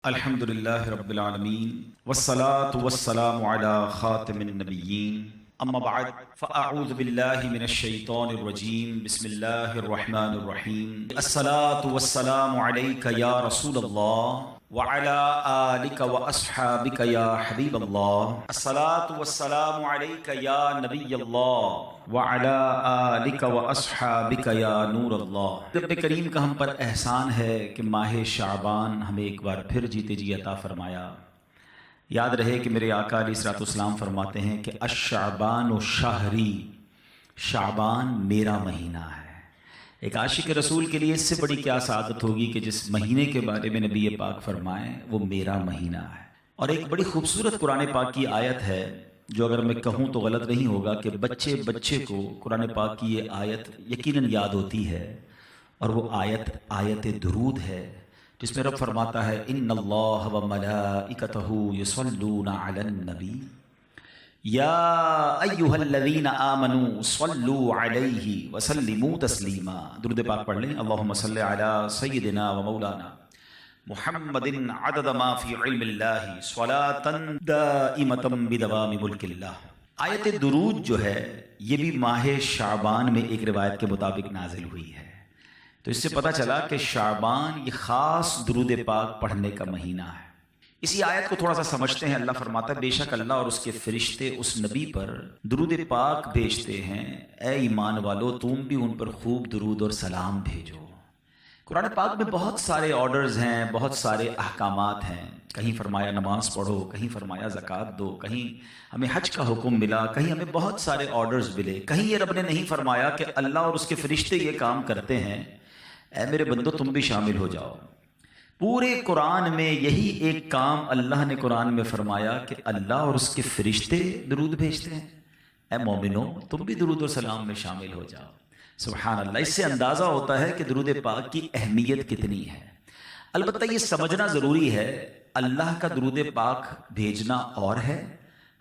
الحمدللہ رب العالمین والصلاة والسلام علی خاتم النبیین اما بعد فاعوذ باللہ من الشیطان الرجیم بسم اللہ الرحمن الرحیم الصلاة والسلام علیک یا رسول اللہ وعلی آلک واصحابک یا حبیب اللہ الصلاة والسلام علیک یا نبی اللہ وعلی آلک واصحابک یا نور اللہ۔ رب کریم کا ہم پر احسان ہے کہ ماہ شعبان ہمیں ایک بار پھر جیتے جی عطا فرمایا۔ یاد رہے کہ میرے آقا علیہ الصلوۃ والسلام فرماتے ہیں کہ الشعبان شہری، شعبان میرا مہینہ ہے۔ ایک عاشق رسول کے لیے اس سے بڑی کیا سعادت ہوگی کہ جس مہینے کے بارے میں نبی پاک فرمائیں وہ میرا مہینہ ہے۔ اور ایک بڑی خوبصورت قرآن پاک کی آیت ہے جو اگر میں کہوں تو غلط نہیں ہوگا کہ بچے کو قرآن پاک کی یہ آیت یقیناً یاد ہوتی ہے، اور وہ آیت درود ہے جس میں رب فرماتا ہے ان اللہ و ملائکتہ یصلون علی النبی یا ایھا الذین آمنوا صلوا علیہ وسلموا تسلیما۔ درود پاک پڑھ لیں۔ اللہم صلی علی سیدنا و مولانا محمد عدد ما فی علم اللہ صلاۃ دائمۃ بدوام ملک اللہ۔ آیت درود جو ہے یہ بھی ماہ شعبان میں ایک روایت کے مطابق نازل ہوئی ہے، تو اس سے پتہ چلا کہ شعبان یہ خاص درود پاک پڑھنے کا مہینہ ہے۔ اسی آیت کو تھوڑا سا سمجھتے ہیں۔ اللہ فرماتا ہے بے شک اللہ اور اس کے فرشتے اس نبی پر درود پاک بھیجتے ہیں، اے ایمان والو تم بھی ان پر خوب درود اور سلام بھیجو۔ قرآن پاک میں بہت سارے آرڈرز ہیں، بہت سارے احکامات ہیں۔ کہیں فرمایا نماز پڑھو، کہیں فرمایا زکوٰۃ دو، کہیں ہمیں حج کا حکم ملا، کہیں ہمیں بہت سارے آرڈرز ملے، کہیں یہ رب نے نہیں فرمایا کہ اللہ اور اس کے فرشتے یہ کام کرتے ہیں، اے میرے بندو تم بھی شامل ہو جاؤ۔ پورے قرآن میں یہی ایک کام اللہ نے قرآن میں فرمایا کہ اللہ اور اس کے فرشتے درود بھیجتے ہیں، اے مومنو تم بھی درود اور سلام میں شامل ہو جاؤ۔ سبحان اللہ۔ اس سے اندازہ ہوتا ہے کہ درود پاک کی اہمیت کتنی ہے۔ البتہ یہ سمجھنا ضروری ہے اللہ کا درود پاک بھیجنا اور ہے،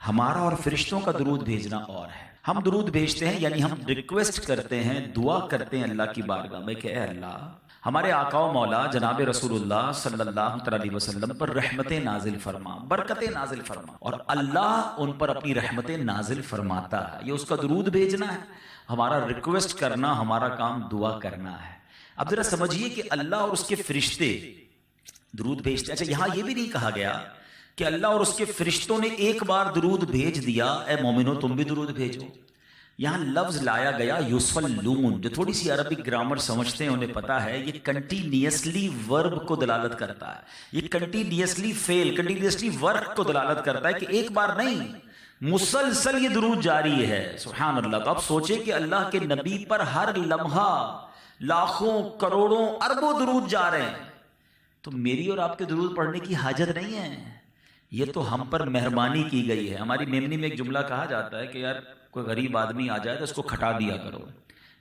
ہمارا اور فرشتوں کا درود بھیجنا اور ہے۔ ہم درود بھیجتے ہیں یعنی ہم ریکویسٹ کرتے ہیں، دعا کرتے ہیں اللہ کی بارگاہ میں کہ اے اللہ ہمارے آقا و مولا جناب رسول اللہ صلی اللہ علیہ وسلم پر رحمتیں نازل فرما، برکتیں نازل فرما، اور اللہ ان پر اپنی رحمتیں نازل فرماتا ہے۔ یہ اس کا درود بھیجنا ہے، ہمارا ریکویسٹ کرنا، ہمارا کام دعا کرنا ہے۔ اب ذرا سمجھیے کہ اللہ اور اس کے فرشتے درود بھیجتے ہیں۔ اچھا یہاں یہ بھی نہیں کہا گیا کہ اللہ اور اس کے فرشتوں نے ایک بار درود بھیج دیا، اے مومنو تم بھی درود بھیجو۔ یہاں لفظ لایا گیا یصلون، جو تھوڑی سی عربی گرامر سمجھتے ہیں انہیں پتا ہے یہ کنٹینیسلی ورب کو دلالت کرتا ہے، یہ کنٹینیسلی فعل، کنٹینیسلی ورک کو دلالت کرتا ہے کہ ایک بار نہیں، مسلسل یہ درود جاری ہے۔ سبحان اللہ۔ تو آپ سوچیں کہ اللہ کے نبی پر ہر لمحہ لاکھوں کروڑوں اربوں درود جا رہے ہیں، تو میری اور آپ کے درود پڑھنے کی حاجت نہیں ہے، یہ تو ہم پر مہربانی کی گئی ہے۔ ہماری میمنی میں ایک جملہ کہا جاتا ہے کہ یار کوئی غریب آدمی آ جائے تو اس کو کھٹا دیا کرو،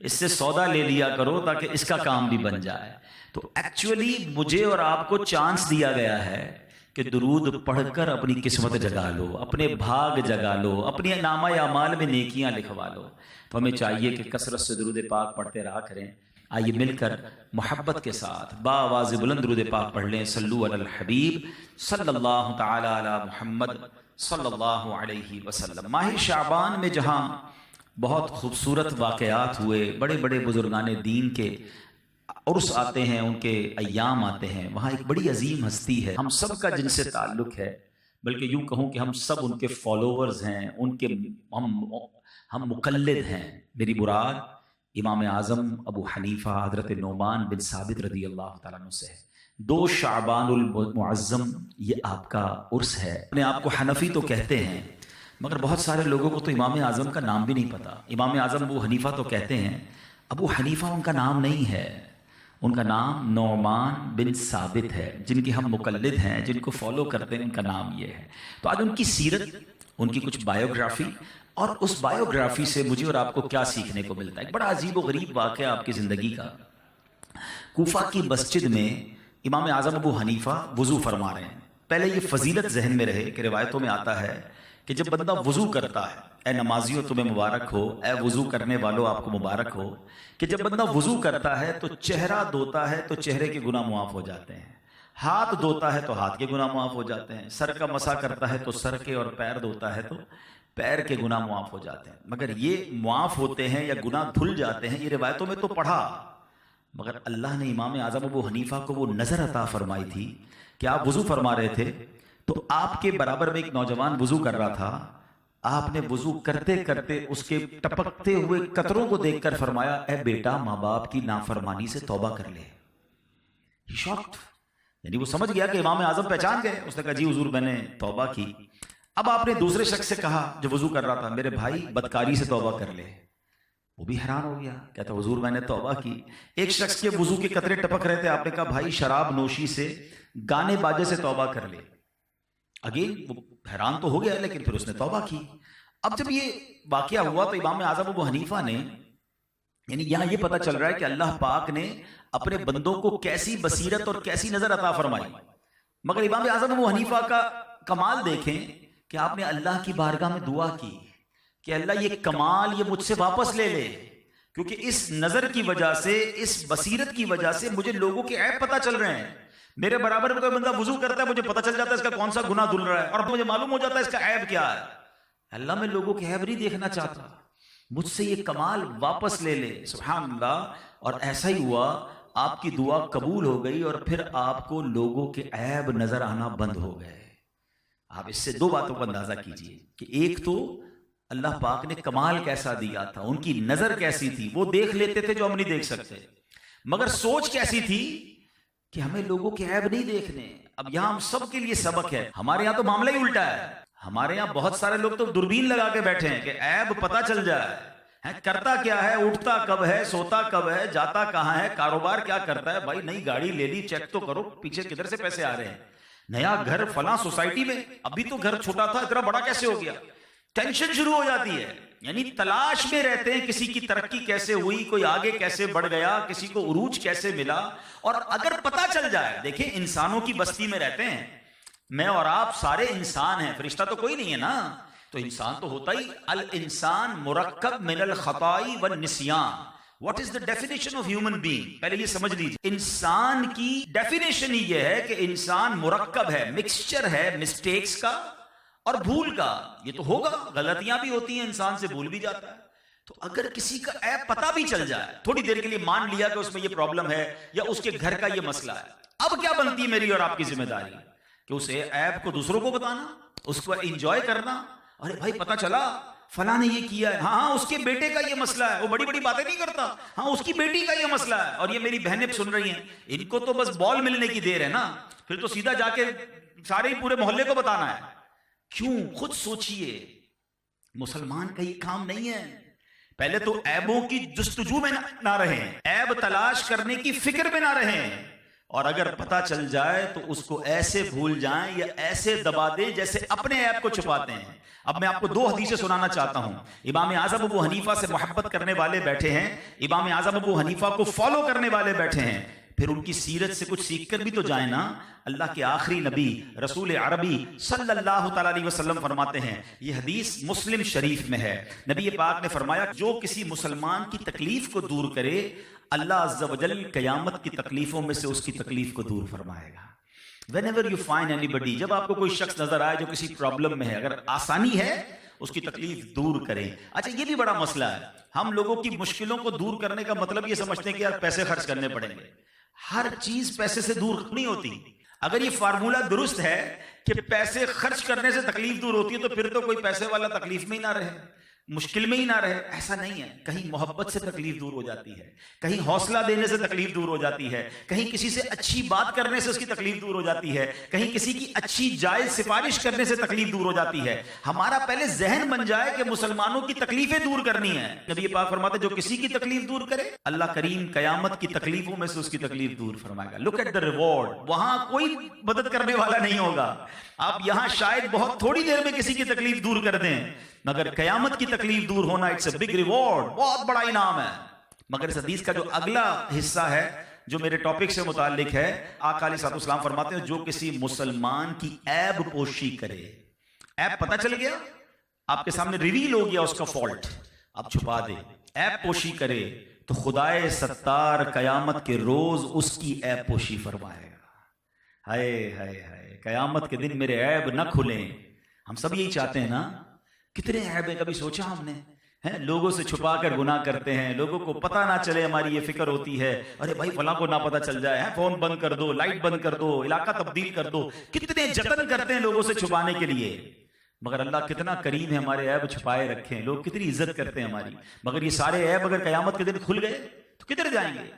اس سے سودا لے لیا کرو تاکہ اس کا کام بھی بن جائے۔ تو ایکچولی مجھے اور آپ کو چانس دیا گیا ہے کہ درود پڑھ کر اپنی قسمت جگا لو، اپنے بھاگ جگا لو، اپنی نامہ اعمال میں نیکیاں لکھوا لو۔ تو ہمیں چاہیے کہ کثرت سے درود پاک پڑھتے رہا کریں۔ آئیے مل کر محبت کے ساتھ باواز بلند درود پاک پڑھ لیں۔ صلو علی الحبیب صلی اللہ تعالی علی محمد صلی اللہ علیہ وسلم۔ ماہ شعبان میں جہاں بہت خوبصورت واقعات ہوئے، بڑے بڑے بزرگان دین کے عرس آتے ہیں، ان کے ایام آتے ہیں، وہاں ایک بڑی عظیم ہستی ہے ہم سب کا جن سے تعلق ہے، بلکہ یوں کہوں کہ ہم سب ان کے فالوورز ہیں، ان کے ہم مقلد ہیں۔ میری مراد امام اعظم ابو حنیفہ حضرت نعمان بن ثابت رضی اللہ تعالیٰ عنہ سے ہے۔ 2 شعبان المعظم یہ آپ کا عرس ہے۔ اپنے آپ کو حنفی تو کہتے ہیں مگر بہت سارے لوگوں کو تو امام اعظم کا نام بھی نہیں پتا۔ امام اعظم ابو حنیفہ تو کہتے ہیں، ابو حنیفہ ان کا نام نہیں ہے، ان کا نام نعمان بن ثابت ہے۔ جن کے ہم مقلد ہیں، جن کو فالو کرتے ہیں، ان کا نام یہ ہے۔ تو آج ان کی سیرت، ان کی کچھ بایوگرافی، اور اس بایوگرافی سے مجھے اور آپ کو کیا سیکھنے کو ملتا ہے۔ ایک بڑا عجیب و غریب واقعہ آپ کی زندگی کا۔ کوفہ کی مسجد میں امام اعظم ابو حنیفہ وضو فرما رہے ہیں۔ پہلے یہ فضیلت ذہن میں رہے کہ روایتوں میں آتا ہے کہ جب بندہ وضو کرتا ہے، اے نمازیوں تمہیں مبارک ہو، اے وضو کرنے والوں آپ کو مبارک ہو، کہ جب بندہ وضو کرتا ہے تو چہرہ دھوتا ہے تو چہرے کے گناہ معاف ہو جاتے ہیں، ہاتھ دھوتا ہے تو ہاتھ کے گناہ معاف ہو جاتے ہیں، سر کا مسح کرتا ہے تو سر کے، اور پیر دھوتا ہے تو پیر کے گناہ معاف ہو جاتے ہیں۔ مگر یہ معاف ہوتے ہیں یا گناہ دھل جاتے ہیں، یہ روایتوں میں تو پڑھا، مگر اللہ نے امام اعظم ابو حنیفہ کو وہ نظر عطا فرمائی تھی کہ آپ وضو فرما رہے تھے تو آپ کے برابر میں ایک نوجوان وضو کر رہا تھا، آپ نے وضو کرتے کرتے اس کے ٹپکتے ہوئے قطروں کو دیکھ کر فرمایا، اے بیٹا ماں باپ کی نافرمانی سے توبہ کر لے۔ شاکڈ، یعنی وہ سمجھ گیا کہ امام اعظم پہچان گئے۔ اس نے کہا جی حضور میں نے توبہ کی۔ اب آپ نے دوسرے شخص سے کہا جو وضو کر رہا تھا، میرے بھائی بدکاری سے توبہ کر لے۔ وہ بھی حیران ہو گیا، کہتا حضور میں نے توبہ کی۔ ایک شخص کے وضو کے قطرے ٹپک رہے تھے، آپ نے کہا بھائی شراب نوشی سے، گانے باجے سے توبہ کر لے۔ اگین وہ حیران تو ہو گیا، لیکن پھر اس نے توبہ کی۔ اب جب یہ واقعہ ہوا تو امام اعظم ابو حنیفہ نے، یعنی یہاں یہ پتہ چل رہا ہے کہ اللہ پاک نے اپنے بندوں کو کیسی بصیرت اور کیسی نظر عطا فرمائی۔ مگر امام اعظم ابو حنیفہ کا کمال دیکھیں کہ آپ نے اللہ کی بارگاہ میں دعا کی کہ اللہ یہ کمال یہ مجھ سے واپس لے لے، کیونکہ اس نظر کی وجہ سے، اس بصیرت کی وجہ سے مجھے لوگوں کے عیب پتہ چل رہے ہیں۔ میرے برابر میں کوئی بندہ وضو کرتا ہے، مجھے پتہ چل جاتا ہے اس کا کون سا گناہ دھل رہا ہے، اور مجھے معلوم ہو جاتا ہے اس کا عیب کیا ہے۔ اللہ میں لوگوں کے عیب نہیں دیکھنا چاہتا، مجھ سے یہ کمال واپس لے لے۔ سبحان اللہ۔ اور ایسا ہی ہوا، آپ کی دعا قبول ہو گئی اور پھر آپ کو لوگوں کے عیب نظر آنا بند ہو گئے۔ آپ اس سے دو باتوں کا اندازہ کیجئے کہ ایک تو اللہ پاک نے کمال کیسا دیا تھا، ان کی نظر کیسی تھی، وہ دیکھ لیتے تھے جو ہم نہیں دیکھ سکتے، مگر سوچ کیسی تھی کہ ہمیں لوگوں کے عیب نہیں دیکھنے۔ اب یہاں ہم سب کے لیے سبق ہے، ہمارے یہاں تو معاملہ ہی الٹا ہے۔ ہمارے یہاں بہت سارے لوگ تو دوربین لگا کے بیٹھے ہیں کہ عیب پتہ چل جائے، کرتا کیا ہے، اٹھتا کب ہے، سوتا کب ہے، جاتا کہاں ہے، کاروبار کیا کرتا ہے۔ بھائی نئی گاڑی لے لی، چیک تو کرو پیچھے کدھر سے پیسے آ رہے ہیں، نیا گھر فلاں سوسائٹی میں، ابھی تو گھر چھوٹا تھا اتنا بڑا کیسے ہو گیا۔ ٹینشن شروع ہو جاتی ہے، یعنی تلاش میں رہتے ہیں کسی کی ترقی کیسے ہوئی، کوئی آگے کیسے بڑھ گیا، کسی کو عروج کیسے ملا۔ اور اگر پتہ چل جائے، دیکھیں انسانوں کی بستی میں رہتے ہیں، میں اور آپ سارے انسان ہیں، فرشتہ تو کوئی نہیں ہے نا، تو انسان تو ہوتا ہی۔ الانسان مرکب من الخطائی والنسیان۔ What is the definition of human being؟ پہلے یہ سمجھ لیجیے، انسان کی ڈیفینیشن ہی یہ ہے کہ انسان مرکب ہے، مکسچر ہے مسٹیکس کا اور بھول کا۔ یہ تو ہوگا، غلطیاں بھی ہوتی ہیں، انسان سے بھول بھی جاتا ہے۔ تو اگر کسی کا عیب پتہ بھی چل جائے، تھوڑی دیر کے لیے مان لیا کہ اس میں یہ پرابلم ہے یا اس کے گھر کا یہ مسئلہ ہے، اب کیا بنتی ہے میری اور آپ کی ذمہ داری کہ اس عیب کو دوسروں کو بتانا، اس کو انجوائے کرنا۔ ارے بھائی پتہ چلا فلاں نے یہ کیا ہے، ہاں اس کے بیٹے کا یہ مسئلہ ہے، وہ بڑی بڑی باتیں نہیں کرتا، ہاں اس کی بیٹی کا یہ مسئلہ ہے، اور یہ میری بہنیں سن رہی ہیں، ان کو تو بس بال ملنے کی دیر ہے نا، پھر تو سیدھا جا کے سارے پورے محلے کو بتانا ہے۔ کیوں؟ خود سوچئے، مسلمان کا یہ کام نہیں ہے۔ پہلے تو عیبوں کی جستجو میں نہ رہیں، عیب تلاش کرنے کی فکر میں نہ رہیں، اور اگر پتہ چل جائے تو اس کو ایسے بھول جائیں یا ایسے دبا دیں جیسے اپنے عیب کو چھپاتے ہیں۔ اب میں آپ کو دو حدیثیں سنانا چاہتا ہوں۔ امام اعظم ابو حنیفہ سے محبت کرنے والے بیٹھے ہیں، امام اعظم ابو حنیفہ کو فالو کرنے والے بیٹھے ہیں، پھر ان کی سیرت سے کچھ سیکھ کر بھی تو جائیں نا۔ اللہ کے آخری نبی رسول عربی صلی اللہ تعالیٰ علیہ وسلم فرماتے ہیں، یہ حدیث مسلم شریف میں ہے، نبی پاک نے فرمایا جو کسی مسلمان کی تکلیف کو دور کرے، اللہ عز و جل قیامت کی تکلیفوں میں سے اس کی تکلیف کو دور فرمائے گا۔ whenever you find anybody، جب آپ کو کوئی شخص نظر آئے جو کسی پرابلم میں ہے، اگر آسانی ہے اس کی تکلیف دور کریں۔ اچھا یہ بھی بڑا مسئلہ ہے، ہم لوگوں کی مشکلوں کو دور کرنے کا مطلب یہ سمجھتے ہیں کہ یار پیسے خرچ کرنے پڑیں گے۔ ہر چیز پیسے سے دور نہیں ہوتی۔ اگر یہ فارمولہ درست ہے کہ پیسے خرچ کرنے سے تکلیف دور ہوتی ہے تو پھر تو کوئی پیسے والا تکلیف میں ہی نہ رہے، مشکل میں ہی نہ رہے۔ ایسا نہیں ہے، کہیں محبت سے تکلیف دور ہو جاتی ہے، کہیں حوصلہ دینے سے تکلیف دور ہو جاتی ہے، کہیں کسی سے اچھی بات کرنے سے اس کی تکلیف دور ہو جاتی ہے، کہیں کسی کی اچھی جائز سفارش کرنے سے تکلیف دور ہو جاتی ہے۔ ہمارا پہلے ذہن بن جائے کہ مسلمانوں کی تکلیفیں دور کرنی ہے۔ نبی پاک فرماتے جو کسی کی تکلیف دور کرے، اللہ کریم قیامت کی تکلیفوں میں سے اس کی تکلیف دور فرمائے گا۔ لک ایٹ دا ریوارڈ، وہاں کوئی مدد کرنے والا نہیں ہوگا۔ آپ یہاں شاید بہت تھوڑی دیر میں کسی کی تکلیف دور کر دیں، مگر قیامت کی تکلیف دور ہونا اٹس اے بگ ریوارڈ، بہت بڑا انعام ہے۔ مگر اس حدیث کا جو اگلا حصہ ہے جو میرے ٹاپک سے متعلق ہے، آقا علیہ الصلوۃ والسلام فرماتے ہیں جو کسی مسلمان کی عیب پوشی کرے، عیب پتہ چل گیا، آپ کے سامنے ریویل ہو گیا اس کا فالٹ، اب چھپا دے، عیب پوشی کرے تو خدائے ستار قیامت کے روز اس کی عیب پوشی فرمائے گا۔ ہائے ہائے ہائے، قیامت کے دن میرے عیب نہ کھلیں. ہم سب یہی چاہتے ہیں نا. کتنے عیب ہیں، کبھی سوچا ہم نے؟ لوگوں سے چھپا کر گناہ کرتے ہیں، لوگوں کو پتہ نہ چلے، ہماری یہ فکر ہوتی ہے ارے بھائی فلاں کو نہ پتہ چل جائے، فون بند کر دو، لائٹ بند کر دو، علاقہ تبدیل کر دو. کتنے جتن کرتے ہیں لوگوں سے چھپانے کے لیے، مگر اللہ کتنا کریم ہے، ہمارے عیب چھپائے رکھے ہیں. لوگ کتنی عزت کرتے ہیں ہماری، مگر یہ سارے عیب اگر قیامت کے دن کھل گئے تو کدھر جائیں گے؟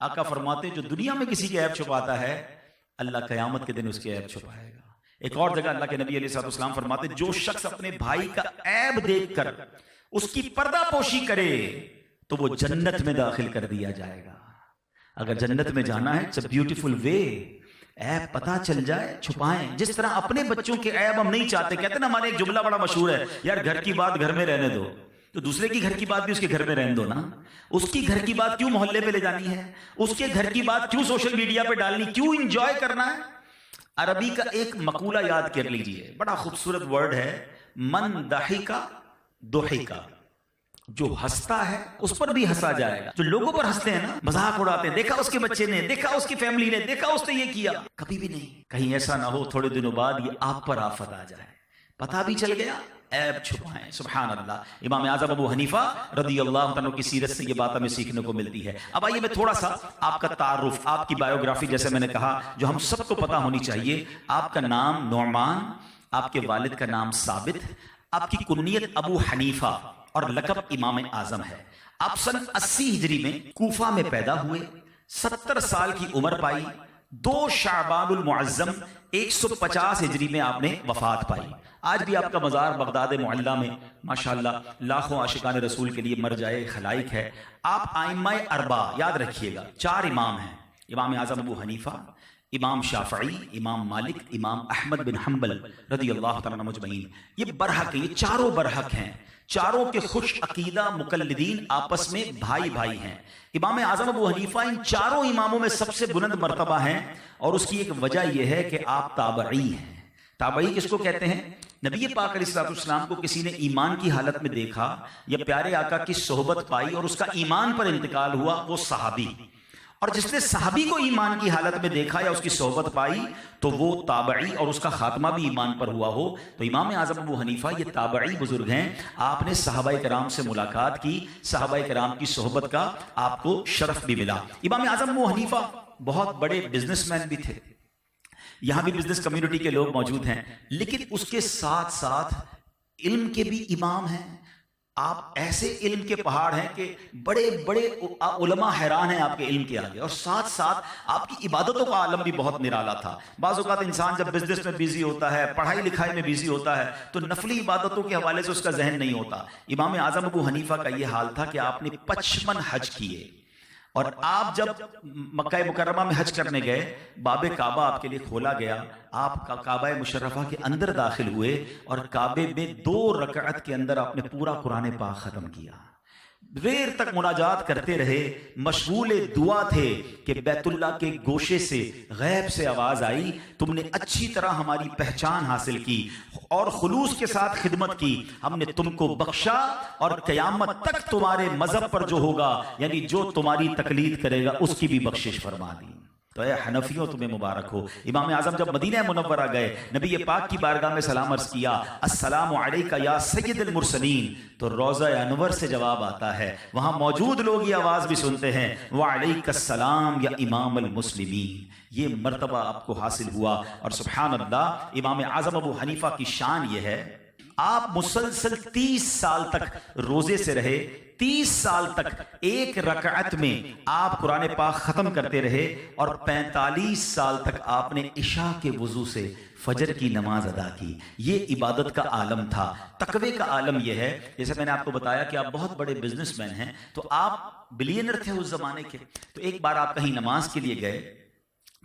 آقا فرماتے جو دنیا میں کسی کے عیب چھپاتا ہے، اللہ قیامت کے دن اس کے عیب چھپائے گا. ایک اور جگہ اللہ کے نبی علیہ السلام فرماتے جو شخص اپنے بھائی کا عیب دیکھ کر اس کی پردہ پوشی کرے تو وہ جنت میں داخل کر دیا جائے گا. اگر جنت میں جانا ہے اٹس اے بیوٹیفل وے. عیب پتہ چل جائے چھپائیں. جس طرح اپنے بچوں کے عیب ہم نہیں چاہتے، کہتے ہیں نا ہمارے ایک جملہ بڑا مشہور ہے، یار گھر کی بات گھر میں رہنے دو. تو دوسرے کی گھر کی بات بھی اس کے گھر میں رہنے دو نا. اس کی گھر کی بات کیوں محلے پہ لے جانی ہے؟ اس کے گھر کی بات کیوں سوشل میڈیا پہ ڈالنی؟ کیوں انجوائے کرنا ہے؟ عربی کا ایک مقولہ یاد کر لیجئے، بڑا خوبصورت ورڈ ہے، من ضحکا ضحکا. جو ہنستا ہے اس پر بھی ہنسا جائے گا. جو لوگوں پر ہنستے ہیں نا، مذاق اڑاتے ہیں، دیکھا اس کے بچے نے، دیکھا اس کی فیملی نے، دیکھا اس نے یہ کیا، کبھی بھی نہیں. کہیں ایسا نہ ہو تھوڑے دنوں بعد یہ آپ پر آفت آ جائے. پتہ بھی چل گیا، عیب چھپائیں. سبحان اللہ. امام اعظم ابو حنیفہ رضی اللہ عنہ کی سیرت سے یہ بات ہمیں سیکھنے کو ملتی ہے. اب آئیے میں تھوڑا سا آپ کا تعارف، آپ کی بایوگرافی، جیسے میں نے کہا جو ہم سب کو پتا ہونی چاہیے. آپ کا نام نعمان، آپ کے والد کا نام ثابت، آپ کی کنیت ابو حنیفہ اور لقب امام اعظم ہے. آپ سن 80 ہجری میں کوفہ میں پیدا ہوئے، 70 سال کی عمر پائی. 2 شعبان المعظم 150 ہجری میں آپ نے وفات پائی. آج بھی آپ کا مزار بغداد معلیٰ میں ماشاءاللہ لاکھوں عاشقان رسول کے لیے مرجع خلائق ہے. آپ ائمہ اربع یاد رکھیے گا، 4 امام ہیں، امام اعظم ابو حنیفہ، امام شافعی، امام مالک، امام احمد بن حنبل رضی اللہ تعالیٰ عنہ مجمعین. یہ برحق ہیں، یہ چاروں برحق ہیں، چاروں کے خوش عقیدہ مقلدین آپس میں بھائی بھائی ہیں. امام اعظم ابو حنیفہ ان چاروں اماموں میں سب سے بلند مرتبہ ہیں، اور اس کی ایک وجہ یہ ہے کہ آپ تابعی ہیں. تابعی کس کو کہتے ہیں؟ نبی پاک علیہ السلام کو کسی نے ایمان کی حالت میں دیکھا یا پیارے آقا کی صحبت پائی اور اس کا ایمان پر انتقال ہوا، وہ صحابی. اور جس نے صحابی کو ایمان کی حالت میں دیکھا یا اس کی صحبت پائی تو وہ تابعی، اور اس کا خاتمہ بھی ایمان پر ہوا ہو. تو امام اعظم ابو حنیفہ یہ تابعی بزرگ ہیں. آپ نے صحابہ کرام سے ملاقات کی، صحابہ کرام کی صحبت کا آپ کو شرف بھی ملا. امام اعظم ابو حنیفہ بہت بڑے بزنس مین بھی تھے. یہاں بھی بزنس کمیونٹی کے لوگ موجود ہیں، لیکن اس کے ساتھ ساتھ علم کے بھی امام ہیں. آپ ایسے علم کے پہاڑ ہیں کہ بڑے بڑے علماء حیران ہیں آپ کے علم کے آگے. اور ساتھ ساتھ آپ کی عبادتوں کا عالم بھی بہت نرالا تھا. بعض اوقات انسان جب بزنس میں بیزی ہوتا ہے، پڑھائی لکھائی میں بیزی ہوتا ہے، تو نفلی عبادتوں کے حوالے سے اس کا ذہن نہیں ہوتا. امام اعظم ابو حنیفہ کا یہ حال تھا کہ آپ نے 55 حج کیے. اور آپ جب مکہ مکرمہ میں حج کرنے گئے، باب کعبہ آپ کے لیے کھولا گیا، آپ کعبہ مشرفہ کے اندر داخل ہوئے اور کعبے میں 2 رکعت کے اندر آپ نے پورا قرآن پاک ختم کیا. دیر تک مناجات کرتے رہے، مشغول دعا تھے کہ بیت اللہ کے گوشے سے غیب سے آواز آئی، تم نے اچھی طرح ہماری پہچان حاصل کی اور خلوص کے ساتھ خدمت کی، ہم نے تم کو بخشا اور قیامت تک تمہارے مذہب پر جو ہوگا، یعنی جو تمہاری تقلید کرے گا، اس کی بھی بخشش فرما دی. تو اے حنفیوں تمہیں مبارک ہو. امام اعظم جب مدینہ منورہ گئے، نبی پاک کی بارگاہ میں سلام عرض کیا، السلام علیک یا سید المرسلین، تو روضہ انور سے جواب آتا ہے. وہاں موجود لوگ یہ آواز بھی سنتے ہیں، وعلیک السلام یا امام المسلمین. یہ مرتبہ آپ کو حاصل ہوا. اور سبحان اللہ، امام اعظم ابو حنیفہ کی شان یہ ہے، آپ مسلسل 30 سال تک روزے سے رہے. 30 سال تک ایک رکعت میں آپ قرآن پاک ختم کرتے رہے، اور 45 سال تک آپ نے عشاء کے وضو سے فجر کی نماز ادا کی. یہ عبادت کا عالم تھا. تقوی کا عالم یہ ہے، جیسے میں نے آپ کو بتایا کہ آپ بہت بڑے بزنس مین ہیں، تو آپ بلینر تھے اس زمانے کے. تو ایک بار آپ کہیں نماز کے لیے گئے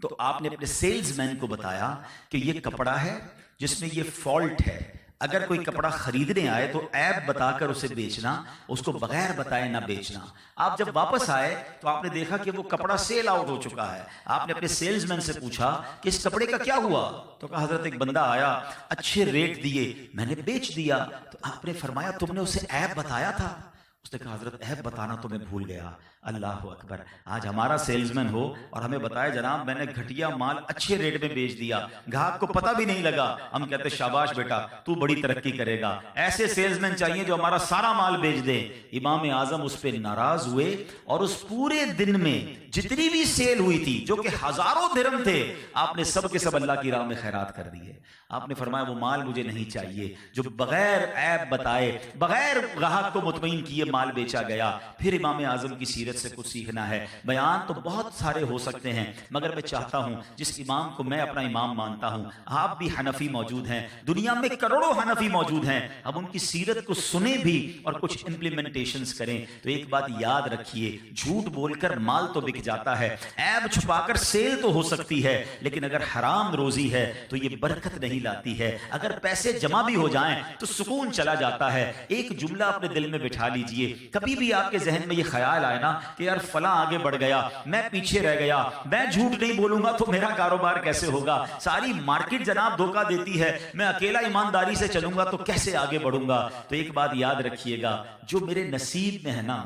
تو آپ نے اپنے سیلز مین کو بتایا کہ یہ کپڑا ہے جس میں یہ فالٹ ہے، اگر کوئی کپڑا خریدنے آئے تو عیب بتا کر اسے بیچنا، اس کو بغیر بتائے نہ بیچنا. آپ جب واپس آئے تو آپ نے دیکھا کہ وہ کپڑا سیل آؤٹ ہو چکا ہے. آپ نے اپنے سیلز مین سے پوچھا کہ اس کپڑے کا کیا ہوا؟ تو کہا حضرت ایک بندہ آیا، اچھے ریٹ دیے، میں نے بیچ دیا. تو آپ نے فرمایا تم نے اسے عیب بتایا تھا؟ اس نے کہا حضرت عیب بتانا تو میں بھول گیا، اللہ اکبر. آج ہمارا سیلز مین ہو اور ہمیں بتائے جناب میں نے گھٹیا مال اچھے ریٹ میں بیچ دیا, گاہک کو پتہ بھی نہیں لگا, ہم کہتے شاباش بیٹا تو بڑی ترقی کرے گا. ایسے سیلز مین چاہیے جو ہمارا سارا مال بیچ دے. امام اعظم اس پہ ناراض ہوئے اور اس پورے دن میں جتنی بھی سیل ہوئی تھی جو کہ ہزاروں درہم تھے, آپ نے سب کے سب اللہ کی راہ میں خیرات کر دیے. آپ نے فرمایا وہ مال مجھے نہیں چاہیے جو بغیر عیب بتائے, بغیر گاہک کو مطمئن کیے مال بیچا گیا. پھر امام اعظم کی سیرت سے کچھ سیکھنا ہے. بیان تو بہت سارے ہو سکتے ہیں, مگر میں چاہتا ہوں جس امام کو میں اپنا امام مانتا ہوں, آپ بھی حنفی موجود ہیں, دنیا میں کروڑوں حنفی موجود ہیں, اب ان کی سیرت کو سنیں بھی اور کچھ امپلیمنٹیشنز کریں. تو ایک بات یاد رکھیے, جھوٹ بول کر مال تو بک جاتا ہے, عیب چھپا کر سیل تو ہو سکتی ہے, لیکن اگر حرام روزی ہے تو یہ برکت نہیں لاتی ہے. اگر پیسے جمع بھی ہو جائیں تو سکون چلا جاتا ہے. ایک جملہ اپنے دل میں بٹھا لیجئے, کبھی بھی آپ کے ذہن میں یہ خیال آئے نا کہ یار فلاں آگے بڑھ گیا, میں پیچھے رہ گیا, میں جھوٹ نہیں بولوں گا تو میرا کاروبار کیسے ہوگا, ساری مارکیٹ جناب دھوکہ دیتی ہے, میں اکیلا ایمانداری سے چلوں گا تو کیسے آگے بڑھوں گا. تو ایک بات یاد رکھیے گا, جو میرے نصیب میں ہے نا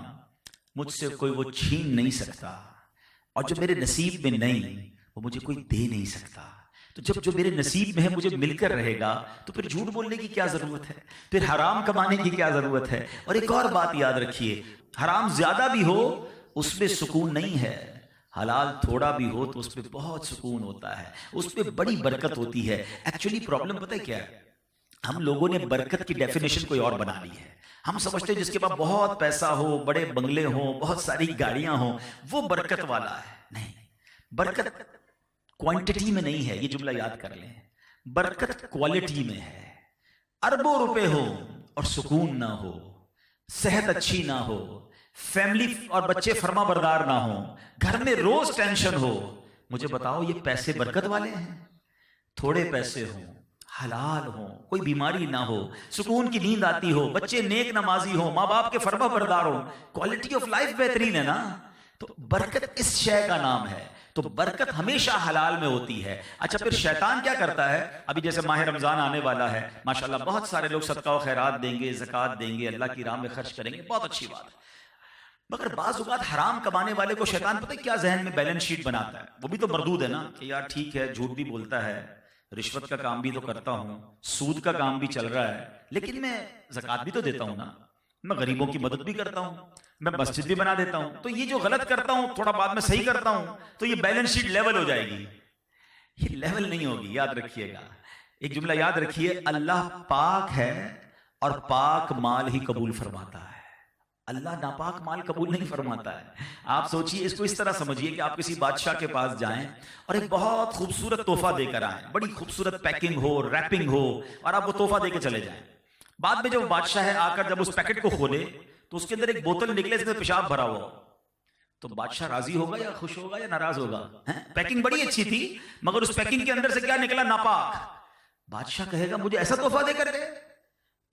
مجھ سے کوئی وہ چھین نہیں سکتا, اور جو میرے نصیب میں نہیں وہ مجھے کوئی دے نہیں سکتا. تو جب جو میرے نصیب میں ہے مجھے مل کر رہے گا تو پھر جھوٹ بولنے کی کیا ضرورت ہے, پھر حرام کمانے کی کیا ضرورت ہے. اور ایک اور بات یاد رکھیے, حرام زیادہ بھی ہو اس میں سکون نہیں ہے, حلال تھوڑا بھی ہو تو اس پہ بہت سکون ہوتا ہے, اس پہ بڑی برکت ہوتی ہے. ایکچولی پرابلم پتہ ہے کیا ہے, ہم لوگوں نے برکت کی ڈیفینیشن کوئی اور بنا لی ہے. ہم سمجھتے ہیں جس کے پاس بہت پیسہ ہو, بڑے بنگلے ہوں, بہت ساری گاڑیاں ہوں, وہ برکت والا ہے. نہیں, برکت کوانٹٹی میں نہیں ہے, یہ جملہ یاد کر لیں, برکت کوالٹی میں ہے. اربوں روپے ہو اور سکون نہ ہو, صحت اچھی نہ ہو, فیملی اور بچے فرما بردار نہ ہو, گھر میں روز ٹینشن ہو, مجھے بتاؤ یہ پیسے برکت والے ہیں؟ تھوڑے پیسے ہوں, حلال ہوں, کوئی بیماری نہ ہو, سکون کی نیند آتی ہو, بچے نیک نمازی ہوں, ماں باپ کے فرما بردار ہوں, کوالٹی آف لائف بہترین ہے نا, تو برکت اس شے کا نام ہے. تو برکت ہمیشہ حلال میں ہوتی ہے. اچھا پھر شیطان کیا کرتا ہے, ابھی جیسے ماہ رمضان آنے والا ہے, ماشاءاللہ بہت سارے لوگ صدقہ و خیرات دیں گے, زکوٰۃ دیں گے, اللہ کی راہ میں خرچ کریں گے, بہت اچھی بات ہے. مگر بعض اوقات حرام کمانے والے کو شیطان پتہ ہے کیا ذہن میں بیلنس شیٹ بناتا ہے, وہ بھی تو مردود ہے نا, کہ یار ٹھیک ہے جھوٹ بھی بولتا ہے, رشوت کا کام بھی تو کرتا ہوں, سود کا کام بھی چل رہا ہے, لیکن میں زکوٰۃ بھی تو دیتا ہوں نا, میں غریبوں کی مدد بھی کرتا ہوں, میں مسجد بھی بنا دیتا ہوں, تو یہ جو غلط کرتا ہوں تھوڑا بعد میں صحیح کرتا ہوں تو یہ بیلنس شیٹ لیول ہو جائے گی. یہ لیول نہیں ہوگی, یاد رکھیے گا. ایک جملہ یاد رکھیے, اللہ پاک ہے اور پاک مال ہی قبول فرماتا ہے, اللہ ناپاک مال قبول نہیں فرماتا ہے. آپ سوچئے, اس کو اس طرح سمجھیے کہ آپ کسی بادشاہ کے پاس جائیں اور ایک بہت خوبصورت تحفہ دے کر آئیں, بڑی خوبصورت پیکنگ ہو, ریپنگ ہو, اور آپ وہ تحفہ دے کے چلے جائیں. بعد میں جب بادشاہ ہے آ کر جب اس پیکٹ کو کھولے تو اس کے اندر ایک بوتل نکلے جس میں پیشاب بھرا ہوا, تو بادشاہ راضی ہوگا یا خوش ہوگا یا ناراض ہوگا؟ پیکنگ بڑی اچھی تھی مگر اس پیکنگ کے اندر سے کیا نکلا, ناپاک. بادشاہ کہے گا مجھے ایسا تحفہ دے کر گئے.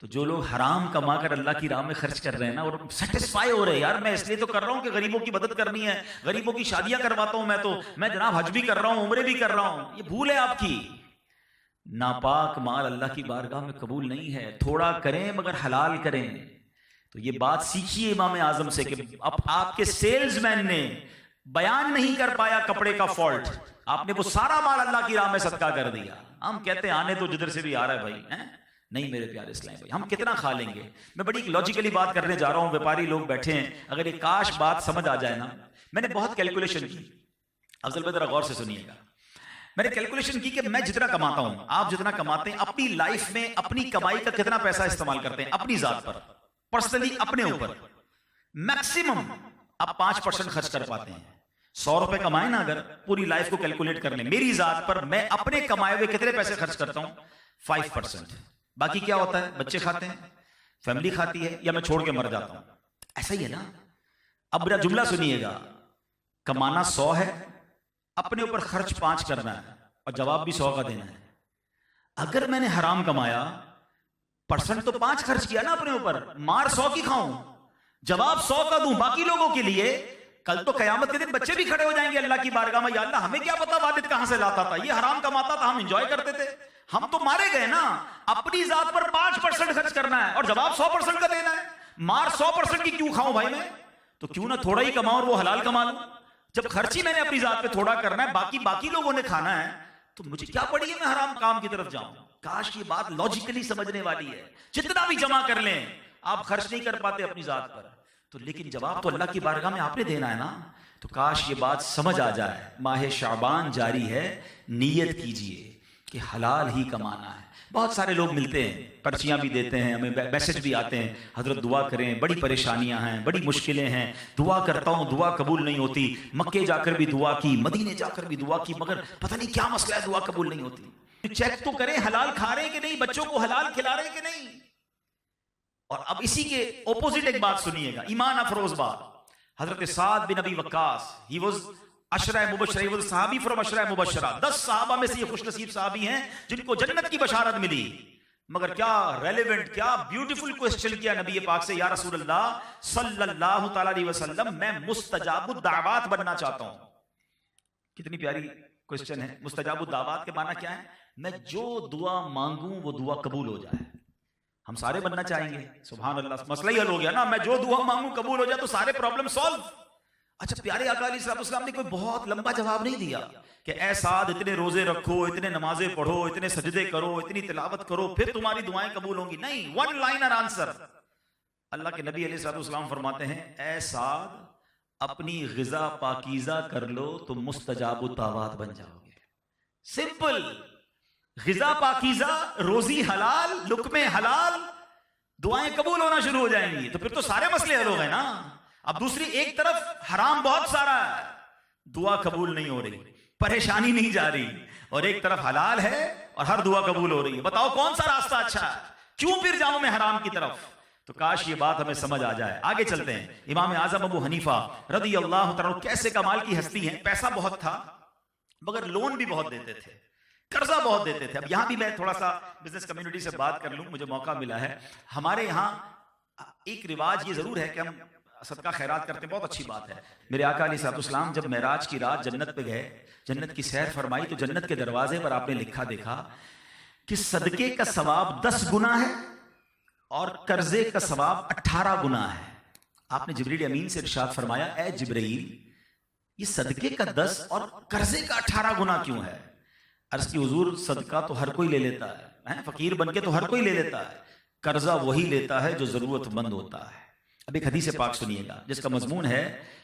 تو جو لوگ حرام کما کر اللہ کی راہ میں خرچ کر رہے ہیں نا, اور سیٹسفائی ہو رہے ہیں, یار میں اس لیے تو کر رہا ہوں کہ غریبوں کی مدد کرنی ہے, غریبوں کی شادیاں کرواتا ہوں, میں جناب حج بھی کر رہا ہوں, عمرے بھی کر رہا ہوں, یہ بھول ہے آپ کی. ناپاک مال اللہ کی بارگاہ میں قبول نہیں ہے. تھوڑا کریں مگر حلال کریں. تو یہ بات سیکھیے امام اعظم سے کہ اب آپ کے سیلز مین نے بیان نہیں کر پایا کپڑے کا فالٹ, آپ نے وہ سارا مال اللہ کی راہ میں صدقہ کر دیا. ہم کہتے ہیں آنے تو جدھر سے بھی آ رہا ہے بھائی, نہیں میرے پیارے اسلام بھائی, ہم کتنا کھا لیں گے. میں بڑی لاجیکلی بات کرنے جا رہا ہوں, ویپاری لوگ بیٹھے ہیں, اگر ایک کاش بات سمجھ آ جائے نا. میں نے بہت کیلکولیشن کی, افضل بھائی ذرا غور سے سنیے گا. میں نے کیلکولیشن کی کہ میں جتنا کماتا ہوں, آپ جتنا کماتے ہیں, اپنی لائف میں اپنی کمائی کا کتنا پیسہ استعمال کرتے ہیں اپنی ذات پر, پرسنلی اپنے اوپر. میکسیمم آپ 5% خرچ کر پاتے ہیں. 100 روپے کمائیں نا, اگر پوری لائف کو کیلکولیٹ کر لیں, میری ذات پر میں اپنے کمائے ہوئے کتنے پیسے خرچ کرتا ہوں؟ 5%. باقی کیا ہوتا ہے؟ بچے کھاتے ہیں, فیملی کھاتی ہے, یا میں چھوڑ کے مر جاتا ہوں. ایسا ہی ہے نا. اب میرا جملہ سنیے گا, کمانا 100 ہے, اپنے اوپر خرچ 5 کرنا ہے, اور جواب بھی 100 کا دینا ہے. اگر میں نے حرام کمایا, پرسنٹ تو 5 خرچ کیا نا اپنے اوپر, مار 100 کی کھاؤں, جواب 100 کا دوں باقی لوگوں کے لیے. کل تو قیامت کے دن بچے بھی کھڑے ہو جائیں گے اللہ کی بارگاہ میں, یا اللہ ہمیں کیا پتا والد کہاں سے لاتا تھا, یہ حرام کماتا تھا, ہم انجوائے کرتے تھے, ہم تو مارے گئے نا. اپنی ذات پر 5% خرچ کرنا ہے اور جواب 100% کا دینا ہے. مار 100% کی کیوں کھاؤں بھائی میں؟ تو کیوں نہ تھوڑا ہی کماؤ اور وہ حلال کما لوں. جب خرچی میں نے اپنی ذات پہ تھوڑا کرنا ہے، باقی لوگوں نے کھانا ہے، تو مجھے کیا پڑی ہے میں حرام کام کی طرف جاؤں. کاش یہ بات لاجیکلی سمجھنے والی ہے. جتنا بھی جمع کر لیں آپ خرچ نہیں کر پاتے اپنی ذات پر، تو لیکن جواب تو اللہ کی بارگاہ میں آپ نے دینا ہے نا. تو کاش یہ بات سمجھ آ جائے. ماہ شعبان جاری ہے، نیت کیجئے کہ حلال ہی کمانا ہے. بہت سارے لوگ ملتے ہیں، پرچیاں بھی دیتے ہیں، ہمیں میسج بھی آتے ہیں، حضرت دعا کریں، بڑی پریشانیاں ہیں، بڑی مشکلیں ہیں، دعا کرتا ہوں دعا قبول نہیں ہوتی. مکے جا کر بھی دعا کی، مدینے جا کر بھی دعا کی، مگر پتہ نہیں کیا مسئلہ ہے، دعا قبول نہیں ہوتی. چیک تو کریں حلال کھا رہے کہ نہیں، بچوں کو حلال کھلا رہے کہ نہیں. اور اب اسی کے اپوزٹ ایک بات سنیے گا، ایمان افروز بات. حضرت سعد بن ابی وقاص، ہی واز عشرہ مبشرہ، ہی واز صحابی فرام عشرہ مبشرہ. 10 صحابہ میں سے یہ خوش نصیب صحابی ہیں جن کو جنت کی بشارت ملی. مگر کیا ریلیونٹ، کیا بیوٹیفل کوسچن کیا نبی پاک سے، یا رسول اللہ صلی اللہ تعالی علیہ وسلم میں مستجاب الدعوات بننا چاہتا ہوں. کتنی پیاری کوسچن ہے. مستجاب الدعوات کے معنی کیا ہے؟ میں جو دعا مانگوں وہ دعا قبول ہو جائے. ہم سارے بننا چاہیں گے، سبحان اللہ، مسئلہ ہی حل ہو گیا نا. میں جو دعا مانگوں قبول ہو جائے تو سارے پرابلم سالو. اچھا پیارے آقا علیہ السلام نے کوئی بہت لمبا جواب نہیں دیا کہ اے سعد اتنے روزے رکھو، اتنے نمازیں پڑھو، اتنے سجدے کرو، اتنی تلاوت کرو، پھر تمہاری دعائیں قبول ہوں گی. نہیں، ون لائنر آنسر. اللہ کے نبی علیہ السلام فرماتے ہیں اے سعد اپنی غذا پاکیزہ کر لو تو مستجاب الدعوات بن جاؤ گے. سمپل. غذا پاکیزہ، روزی حلال، لقمے حلال، دعائیں قبول ہونا شروع ہو جائیں گی. تو پھر تو سارے مسئلے حل ہو گئے نا. اب دوسری ایک طرف حرام بہت سارا ہے، دعا قبول نہیں ہو رہی، پریشانی نہیں جا رہی، اور ایک طرف حلال ہے اور ہر دعا قبول ہو رہی ہے. بتاؤ کون سا راستہ اچھا ہے؟ کیوں پھر جاؤں میں حرام کی طرف؟ تو کاش یہ بات ہمیں سمجھ آ جائے. آگے چلتے ہیں. امام اعظم ابو حنیفہ رضی اللہ تعالیٰ کیسے کمال کی ہستی ہیں. پیسہ بہت تھا مگر لون بھی بہت دیتے تھے، قرضہ بہت دیتے تھے. اب یہاں بھی میں تھوڑا سا بزنس کمیونٹی سے بات کر لوں، مجھے موقع ملا ہے. ہمارے یہاں ایک رواج یہ ضرور ہے کہ ہم صدقہ خیرات کرتے ہیں، بہت اچھی بات ہے. میرے آقا علیہ السلام جب معراج کی رات جنت پہ گئے، جنت کی سیر فرمائی، تو جنت کے دروازے پر آپ نے لکھا دیکھا کہ صدقے کا ثواب 10 گنا ہے اور قرضے کا ثواب 18 گنا ہے. آپ نے جبریل امین سے ارشاد فرمایا اے جبرائیل یہ صدقے کا 10 اور قرضے کا 18 گنا کیوں ہے؟ عرض کی حضور صدقہ تو ہر کوئی لے لیتا ہے، فقیر بن کے تو ہر کوئی لے لیتا ہے، قرضہ وہی لیتا ہے جو ضرورت مند ہوتا ہے. اب ایک حدیث پاک سنیے گا جس کا مضمون ہے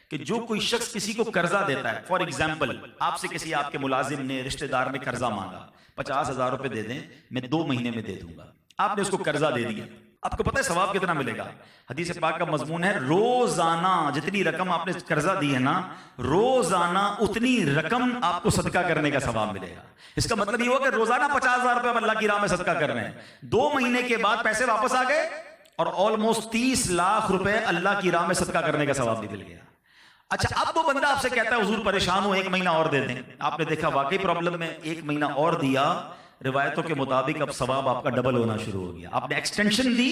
کہ جو کوئی شخص کسی کو قرضہ دیتا ہے، فار ایگزامپل آپ سے کسی آپ کے ملازم نے، رشتہ دار نے قرضہ مانگا، 50,000 روپے دے دیں میں 2 مہینے میں دے دوں گا. آپ نے اس کو قرضہ دے دیا، آپ کو پتہ ہے ثواب کتنا ملے گا؟ حدیث پاک کا مضمون ہے روزانہ جتنی رقم آپ نے قرضہ دی ہے نا، روزانہ اتنی رقم آپ کو صدقہ کرنے کا ثواب ملے گا. اس کا مطلب یہ ہوا کہ روزانہ 50,000 روپے اللہ کی راہ میں صدقہ کر رہے ہیں، 2 مہینے کے بعد پیسے واپس آ گئے اور آلموسٹ 30 لاکھ روپے اللہ کی راہ میں صدقہ کرنے کا ثواب بھی مل گیا. اچھا اب وہ بندہ آپ سے کہتا ہے حضور پریشان ہوں 1 مہینہ اور دے دیں. آپ نے دیکھا واقعی پرابلم میں 1 مہینہ اور دیا، روایتوں کے مطابق اب ثواب آپ کا ڈبل ہونا شروع ہو گیا. آپ نے ایکسٹینشن دی،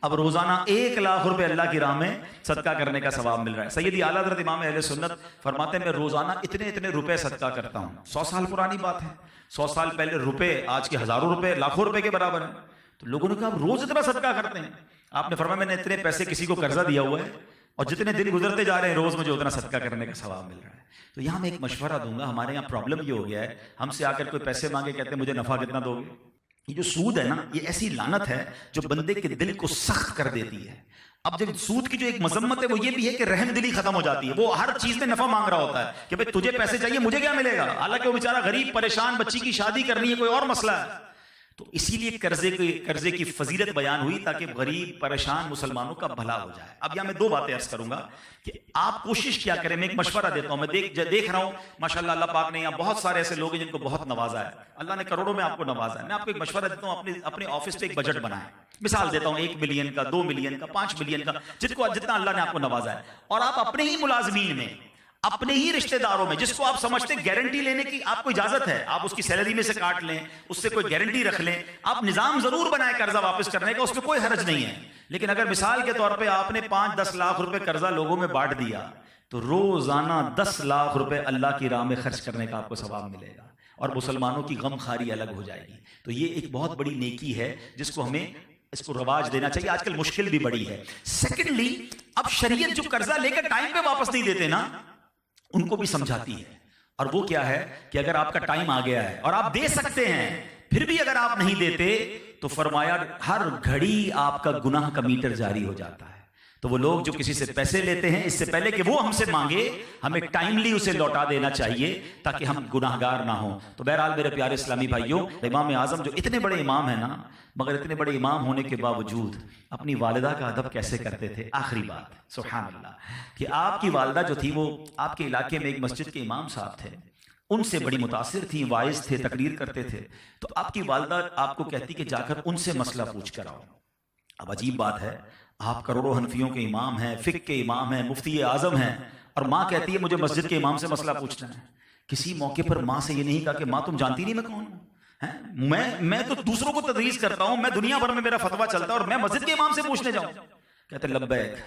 اب روزانہ 1 لاکھ روپے اللہ کی راہ میں صدقہ کرنے کا ثواب مل رہا ہے. سیدی اعلیٰ حضرت امام اہل سنت فرماتے ہیں میں روزانہ اتنے روپے صدقہ کرتا ہوں. 100 سال پرانی بات ہے، 100 سال پہلے روپے آج کے ہزاروں روپے، لاکھوں روپے کے برابر ہیں. تو لوگوں نے کہا روز اتنا صدقہ کرتے ہیں. آپ نے فرمایا میں نے اتنے پیسے کسی کو قرضہ دیا ہوا ہے اور جتنے دن گزرتے جا رہے ہیں روز مجھے اتنا صدقہ کرنے کا ثواب مل رہا ہے. تو یہاں میں ایک مشورہ دوں گا. ہمارے یہاں پرابلم یہ ہو گیا ہے، ہم سے آ کر کوئی پیسے مانگے کہتے ہیں مجھے نفع کتنا دو گے. یہ جو سود ہے نا، یہ ایسی لعنت ہے جو بندے کے دل کو سخت کر دیتی ہے. اب جب سود کی جو ایک مذمت ہے وہ یہ بھی ہے کہ رحم دلی ختم ہو جاتی ہے. وہ ہر چیز میں نفع مانگ رہا ہوتا ہے کہ بھئی تجھے پیسے چاہیے، مجھے کیا ملے گا؟ حالانکہ وہ بیچارہ غریب پریشان، بچی کی شادی کرنی ہے، کوئی اور مسئلہ ہے. تو اسی لیے قرضے کی فضیلت بیان ہوئی تاکہ غریب پریشان مسلمانوں کا بھلا ہو جائے. اب یہاں میں 2 باتیں عرض کروں گا کہ آپ کوشش کیا کریں. میں ایک مشورہ دیتا ہوں، میں دیکھ رہا ہوں ماشاءاللہ اللہ پاک نے یہاں بہت سارے ایسے لوگ ہیں جن کو بہت نوازا ہے، اللہ نے کروڑوں میں آپ کو نوازا ہے. میں آپ کو ایک مشورہ دیتا ہوں، اپنے آفس پہ ایک بجٹ بنائیں. مثال دیتا ہوں 1 ملین کا، 2 ملین کا، 5 ملین کا، جتنا اللہ نے آپ کو نوازا ہے. اور آپ اپنے ہی ملازمین میں، اپنے ہی رشتہ داروں میں جس کو آپ سمجھتے ہیں گارنٹی لینے کی آپ کو اجازت ہے، آپ اس کی سیلری میں سے کاٹ لیں، اس سے کوئی گارنٹی رکھ لیں. آپ نظام ضرور بنائیں قرضہ واپس کرنے کا، اس میں کوئی حرج نہیں ہے. لیکن اگر مثال کے طور پہ آپ نے 5-10 لاکھ روپے قرضہ لوگوں میں بانٹ دیا تو روزانہ 10 لاکھ روپے اللہ کی راہ میں خرچ کرنے کا آپ کو ثواب ملے گا اور مسلمانوں کی غم خاری الگ ہو جائے گی. تو یہ ایک بہت بڑی نیکی ہے جس کو ہمیں اس کو رواج دینا چاہیے. آج کل مشکل بھی بڑی ہے. سیکنڈلی اب شریعت جو قرضہ لے کر ٹائم پہ واپس نہیں دیتے نا ان کو بھی سمجھاتی ہے، اور وہ کیا ہے کہ اگر آپ کا ٹائم آ گیا ہے اور آپ دے سکتے ہیں پھر بھی اگر آپ نہیں دیتے تو فرمایا ہر گھڑی آپ کا گناہ کا میٹر جاری ہو جاتا ہے۔ تو وہ لوگ جو کسی سے پیسے لیتے ہیں اس سے پہلے کہ وہ ہم سے مانگے ہمیں ٹائملی اسے لوٹا دینا چاہیے تاکہ ہم گناہگار نہ ہوں۔ تو بہرحال میرے پیارے اسلامی بھائیوں، امام اعظم جو اتنے بڑے امام ہیں نا، مگر اتنے بڑے امام ہونے کے باوجود اپنی والدہ کا ادب کیسے کرتے تھے؟ آخری بات سبحان اللہ کہ آپ کی والدہ جو تھی وہ آپ کے علاقے میں ایک مسجد کے امام صاحب تھے، ان سے بڑی متاثر تھیں، واعظ تھے، تقریر کرتے تھے، تو آپ کی والدہ آپ کو کہتی کہ جا کر ان سے مسئلہ پوچھ کر آؤ۔ اب عجیب بات ہے، آپ کروڑوں حنفیوں کے امام ہیں، فقہ کے امام ہیں، مفتی اعظم ہیں، اور ماں کہتی ہے مجھے مسجد کے امام سے مسئلہ پوچھنا ہے۔ کسی موقع پر ماں سے یہ نہیں کہا کہ ماں تم جانتی نہیں میں کون ہوں؟ میں تو دوسروں کو تدریس کرتا ہوں، میں دنیا بھر میں میرا فتویٰ چلتا ہے اور میں مسجد کے امام سے پوچھنے جاؤں؟ کہتے لبیک۔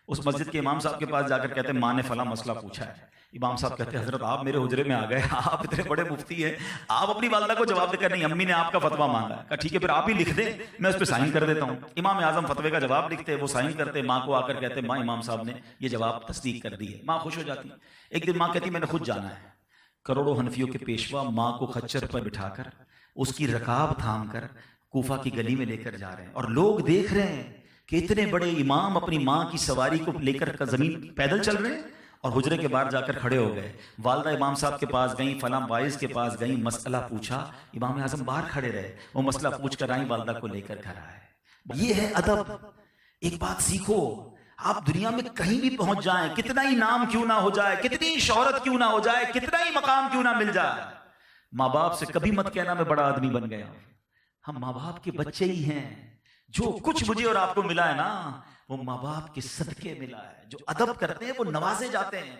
اس مسجد کے امام صاحب کے پاس جا کر کہتے ماں نے فلاں مسئلہ پوچھا ہے۔ امام صاحب کہتے ہیں حضرت آپ میرے حجرے میں آ گئے، آپ اتنے بڑے مفتی ہیں، آپ اپنی والدہ کو جواب دے کر نہیں، امی نے آپ کا فتویٰ مانگا ہے۔ کہا ٹھیک ہے پھر آپ ہی لکھ دیں، میں اس پہ سائن کر دیتا ہوں۔ امام اعظم فتوے کا جواب لکھتے، وہ سائن کرتے، ماں کو آ کر کہتے ماں امام صاحب نے یہ جواب تصدیق کر دی ہے۔ ماں خوش ہو جاتی۔ ایک دن ماں کہتی میں نے خود جانا ہے۔ کروڑوں حنفیوں کے پیشوا ماں کو خچر پر بٹھا کر اس کی رکاب تھام کر کوفہ کی گلی میں لے کر جا رہے ہیں، اور لوگ دیکھ رہے ہیں کہ اتنے بڑے امام اپنی ماں کی سواری کو لے کر زمین پیدل چل رہے ہیں، اور حجرے کے باہر جا کر کھڑے ہو گئے۔ والدہ امام صاحب کے پاس گئیں، فلاں واعظ کے پاس گئیں، مسئلہ پوچھا، امام اعظم باہر کھڑے رہے، وہ مسئلہ پوچھ کر آئیں، والدہ کو لے کر گھر آئے۔ یہ ہے ادب۔ ایک بات سیکھو، آپ دنیا میں کہیں بھی پہنچ جائیں، کتنا ہی نام کیوں نہ ہو جائے، کتنی شہرت کیوں نہ ہو جائے، کتنا ہی مقام کیوں نہ مل جائے، ماں باپ سے کبھی مت کہنا میں بڑا آدمی بن گیا۔ ہم ماں باپ کے بچے ہی ہیں۔ جو کچھ مجھے اور آپ کو ملا ہے نا وہ ماں باپ کے صدقے ملا ہے۔ جو ادب کرتے ہیں وہ نوازے جاتے ہیں۔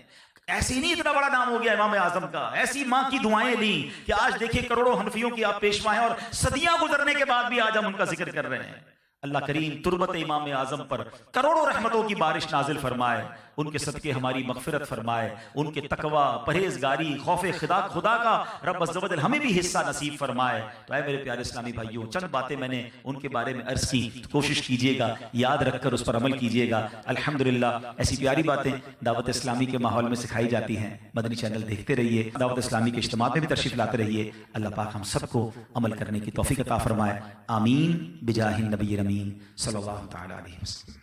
ایسی نہیں اتنا بڑا نام ہو گیا امام اعظم کا، ایسی ماں کی دعائیں لیں کہ آج دیکھیں کروڑوں حنفیوں کی آپ پیشوا ہیں، اور صدیاں گزرنے کے بعد بھی آج ہم ان کا ذکر کر رہے ہیں۔ اللہ کریم تربت امام اعظم پر کروڑوں رحمتوں کی بارش نازل فرمائے، ان کے صدقے ہماری مغفرت فرمائے، ان کے تقوی، پرہیزگاری، خوف خدا کا رب عز و جل ہمیں بھی حصہ نصیب فرمائے۔ تو اے میرے پیارے اسلامی بھائیوں، چند باتیں میں نے ان کے بارے میں عرض کی، کوشش کیجئے گا یاد رکھ کر اس پر عمل کیجئے گا۔ الحمدللہ ایسی پیاری باتیں دعوت اسلامی کے ماحول میں سکھائی جاتی ہیں۔ مدنی چینل دیکھتے رہیے، دعوت اسلامی کے اجتماع میں بھی تشریف لاتے رہیے۔ اللہ پاک ہم سب کو عمل کرنے کی توفیق عطا فرمائے، آمین بجاہ النبی الامین صلی اللہ تعالی علیہ وسلم۔